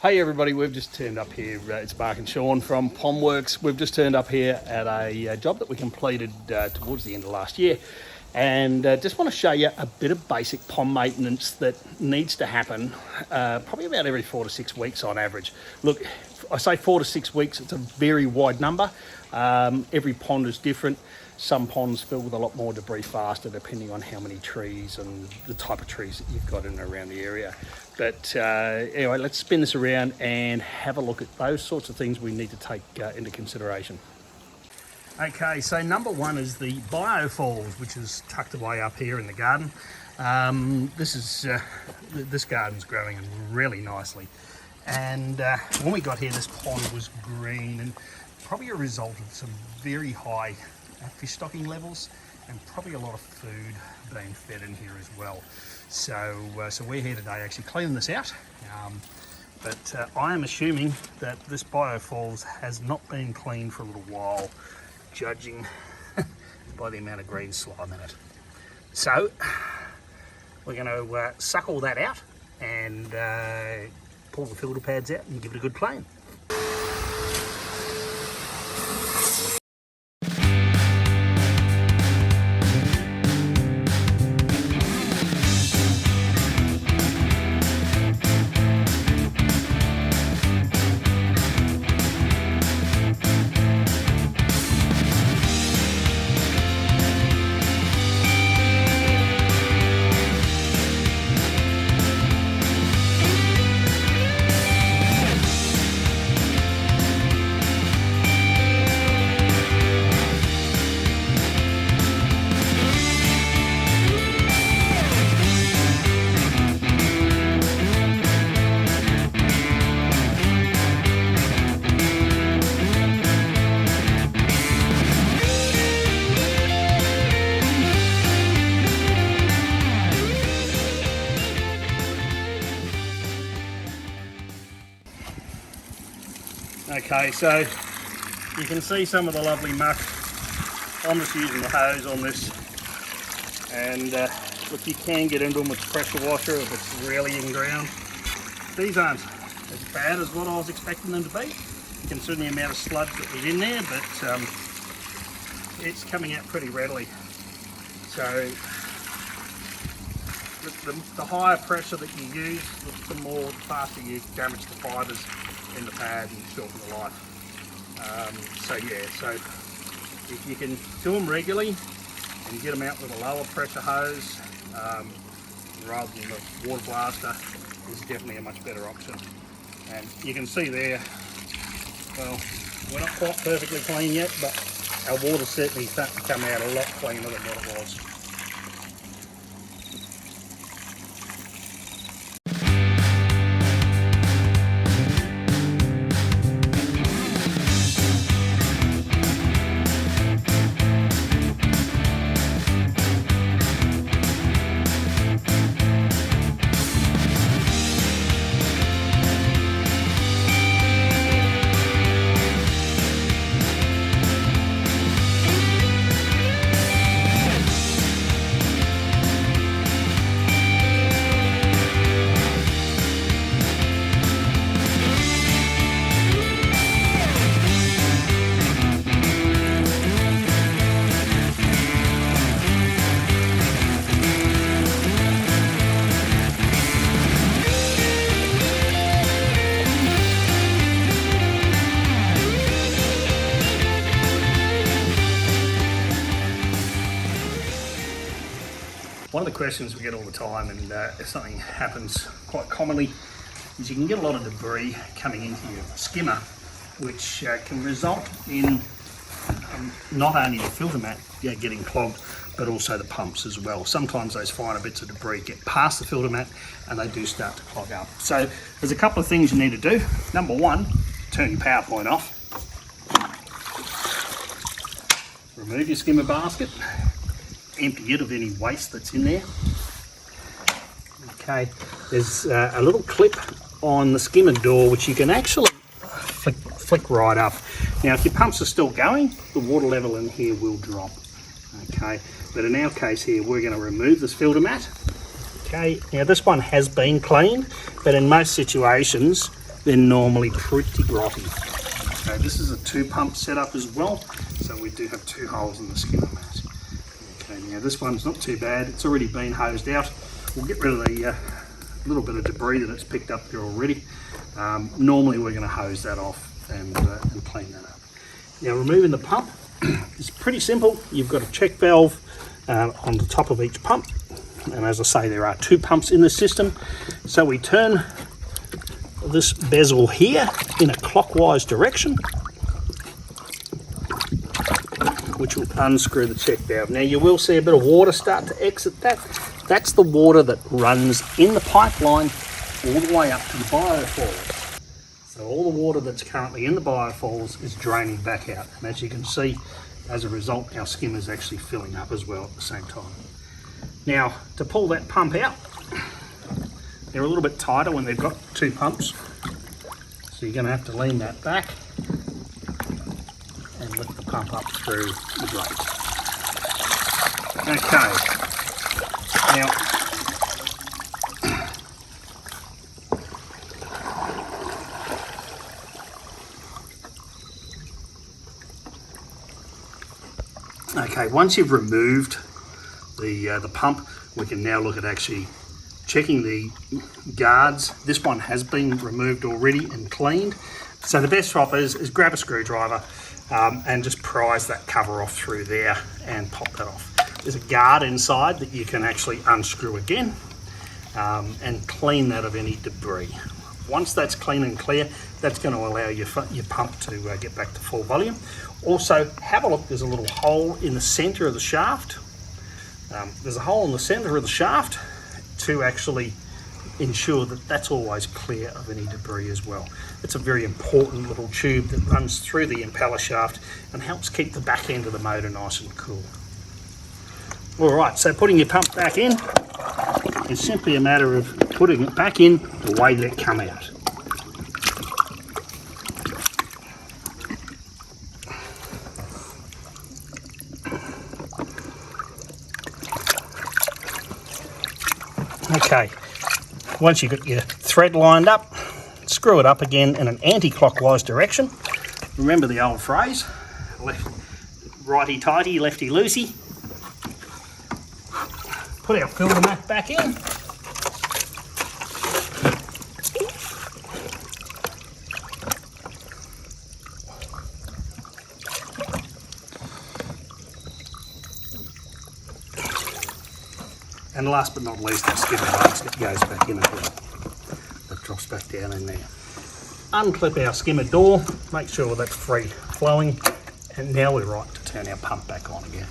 Hey everybody, we've just turned up here, it's Mark and Sean from Pondworks. We've just turned up here at a job that we completed towards the end of last year, and just want to show you a bit of basic pond maintenance that needs to happen probably about every 4 to 6 weeks on average. Look, I say 4 to 6 weeks, it's a very wide number. Every pond is different. Some ponds fill with a lot more debris faster depending on how many trees and the type of trees that you've got in and around the area. But anyway, let's spin this around and have a look at those sorts of things we need to take into consideration. Okay, so number one is the Biofalls, which is tucked away up here in the garden. This garden's growing really nicely. And when we got here, this pond was green and probably a result of some very high fish stocking levels and probably a lot of food being fed in here as well. So we're here today actually cleaning this out, but I am assuming that this Biofalls has not been cleaned for a little while, judging by the amount of green slime in it. So we're going to suck all that out and pull the filter pads out and give it a good clean. Okay, so you can see some of the lovely muck. I'm just using the hose on this, and look, you can get into them with the pressure washer if it's really in ground. These aren't as bad as what I was expecting them to be, considering the amount of sludge that was in there, but it's coming out pretty readily. So the higher pressure that you use, the faster you damage the fibres in the pad and shorten the life. So if you can do them regularly and get them out with a lower pressure hose rather than the water blaster, is definitely a much better option. And you can see there, well, we're not quite perfectly clean yet, but our water's certainly starting to come out a lot cleaner than what it was. One of the questions we get all the time, and if something happens quite commonly, is you can get a lot of debris coming into your skimmer, which can result in not only the filter mat getting clogged, but also the pumps as well. Sometimes those finer bits of debris get past the filter mat and they do start to clog up. So there's a couple of things you need to do. Number one, turn your power point off. Remove your skimmer basket. Empty it of any waste that's in there. Okay, there's a little clip on the skimmer door which you can actually flick right up. Now if your pumps are still going, the water level in here will drop. Okay, but in our case here, we're going to remove this filter mat. Okay, now this one has been cleaned, but in most situations they're normally pretty grotty. Okay, this is a 2-pump setup as well, so we do have 2 holes in the skimmer mat. Okay, now this one's not too bad. It's already been hosed out. We'll get rid of the little bit of debris that it's picked up here already. Normally we're going to hose that off and clean that up. Now, removing the pump is pretty simple. You've got a check valve on the top of each pump, and as I say, there are 2 pumps in the system. So we turn this bezel here in a clockwise direction, which will unscrew the check valve. Now you will see a bit of water start to exit that. That's the water that runs in the pipeline all the way up to the biofalls. So all the water that's currently in the biofalls is draining back out. And as you can see, as a result, our skimmer is actually filling up as well at the same time. Now, to pull that pump out, they're a little bit tighter when they've got 2 pumps. So you're going to have to lean that back and lift the pump up through the grate. Okay. Now, okay, once you've removed the pump, we can now look at actually checking the guards. This one has been removed already and cleaned. So the best prop is grab a screwdriver and just prise that cover off through there and pop that off. There's a guard inside that you can actually unscrew again and clean that of any debris. Once that's clean and clear, that's going to allow your pump to get back to full volume. Also, have a look, there's a little hole in the center of the shaft. There's a hole in the center of the shaft to actually ensure that that's always clear of any debris as well. It's a very important little tube that runs through the impeller shaft and helps keep the back end of the motor nice and cool. All right, so putting your pump back in is simply a matter of putting it back in the way that it come out. Okay, once you've got your thread lined up, screw it up again in an anti-clockwise direction. Remember the old phrase, righty-tighty, lefty-loosey. Put our filter mat back in. And last but not least, the skimmer basket goes back in as well. That drops back down in there. Unclip our skimmer door, make sure that's free flowing, and now we're right to turn our pump back on again.